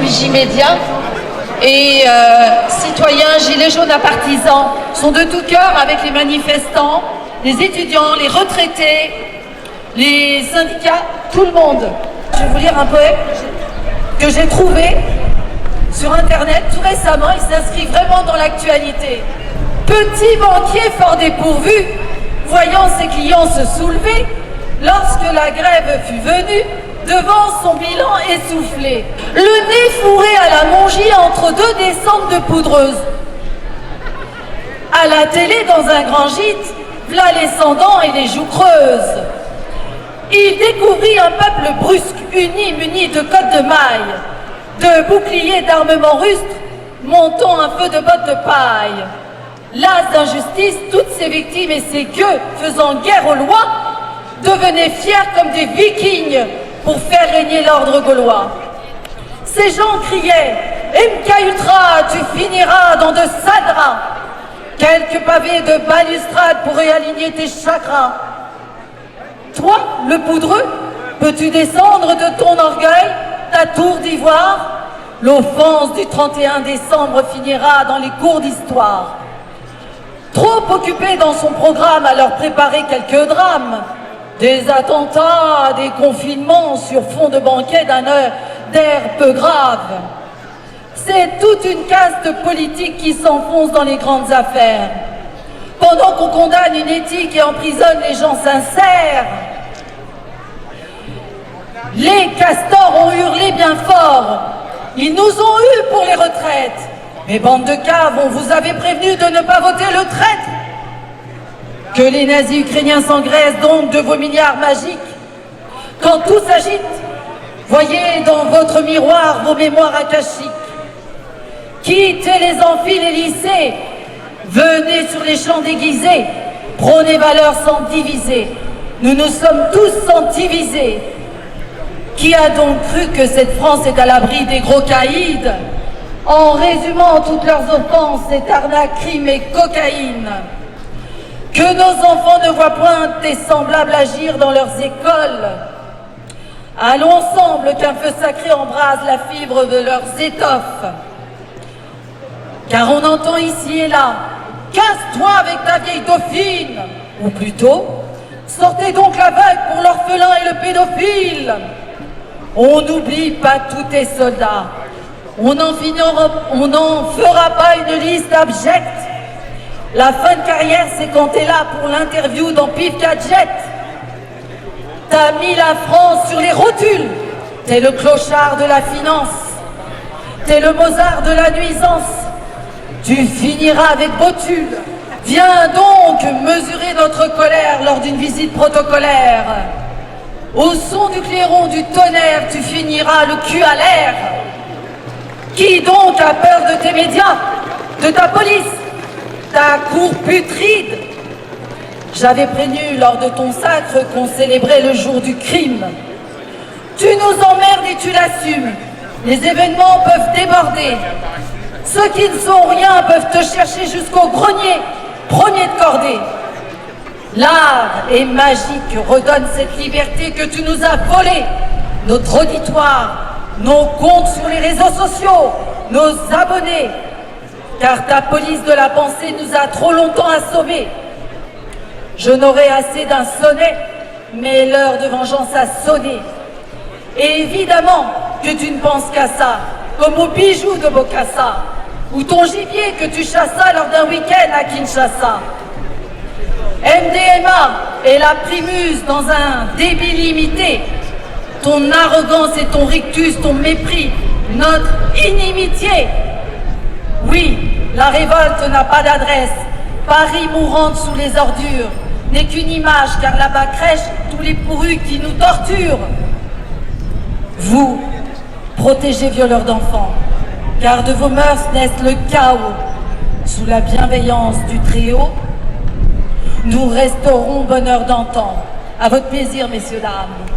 FJ Média. Et citoyens, gilets jaunes à partisans sont de tout cœur avec les manifestants, les étudiants, les retraités, les syndicats, tout le monde. Je vais vous lire un poème que j'ai trouvé sur internet tout récemment. Il s'inscrit vraiment dans l'actualité. Petit banquier fort dépourvu, voyant ses clients se soulever, lorsque la grève fut venue, devant son bilan essoufflé, le nez fourré à la Mongie entre deux descentes de poudreuse. À la télé, dans un grand gîte, v'là les sans-dents et les joues creuses. Il découvrit un peuple brusque, uni, muni de cottes de mailles, de boucliers d'armement rustre, montant un feu de bottes de paille. Las d'injustice, toutes ses victimes et ses gueux, faisant guerre aux lois, devenaient fiers comme des vikings pour faire régner l'ordre gaulois. Ces gens criaient « MK Ultra, tu finiras dans de sales draps. Quelques pavés de balustrade pour réaligner tes chakras. Toi, le poudreux, peux-tu descendre de ton orgueil, ta tour d'ivoire? L'offense du 31 décembre finira dans les cours d'histoire. » Trop occupé dans son programme à leur préparer quelques drames, des attentats, des confinements sur fond de banquet d'un d'air peu grave. C'est toute une caste politique qui s'enfonce dans les grandes affaires. Pendant qu'on condamne une éthique et emprisonne les gens sincères, les castors ont hurlé bien fort. Ils nous ont eus pour les retraites. Mais bande de caves, on vous avait prévenu de ne pas voter le traître. Que les nazis ukrainiens s'engraissent donc de vos milliards magiques. Quand tout s'agite, voyez dans votre miroir vos mémoires akashiques. Quittez les amphis, les lycées, venez sur les champs déguisés, prônez valeurs sans diviser. Nous nous sommes tous sans diviser. Qui a donc cru que cette France est à l'abri des gros caïds? En résumant toutes leurs offenses, c'est arnaque, crime et cocaïne. Que nos enfants ne voient point tes semblables agir dans leurs écoles. Allons ensemble qu'un feu sacré embrase la fibre de leurs étoffes. Car on entend ici et là, casse-toi avec ta vieille dauphine. Ou plutôt, sortez donc l'aveugle pour l'orphelin et le pédophile. On n'oublie pas tous tes soldats. On n'en fera pas une liste abjecte. La fin de carrière, c'est quand t'es là pour l'interview dans Pif Gadget. T'as mis la France sur les rotules. T'es le clochard de la finance. T'es le Mozart de la nuisance. Tu finiras avec Botul. Viens donc mesurer notre colère lors d'une visite protocolaire. Au son du clairon du tonnerre, tu finiras le cul à l'air. Qui donc a peur de tes médias, de ta police, ta cour putride? J'avais prévenu lors de ton sacre qu'on célébrait le jour du crime. Tu nous emmerdes et tu l'assumes. Les événements peuvent déborder. Ceux qui ne sont rien peuvent te chercher jusqu'au grenier, premier de cordée. L'art est magique, redonne cette liberté que tu nous as volée. Notre auditoire, nos comptes sur les réseaux sociaux, nos abonnés. Car ta police de la pensée nous a trop longtemps assommés. Je n'aurai assez d'un sonnet, mais l'heure de vengeance a sonné. Et évidemment que tu ne penses qu'à ça, comme aux bijoux de Bokassa, ou ton gibier que tu chassas lors d'un week-end à Kinshasa. MDMA est la primuse dans un débit limité. Ton arrogance et ton rictus, ton mépris, notre inimitié. Oui, la révolte n'a pas d'adresse. Paris mourante sous les ordures n'est qu'une image, car là-bas crèchent tous les pourrus qui nous torturent. Vous, protégez violeurs d'enfants, car de vos mœurs naissent le chaos. Sous la bienveillance du Très-Haut, nous resterons bonheur d'antan. À votre plaisir, messieurs, dames.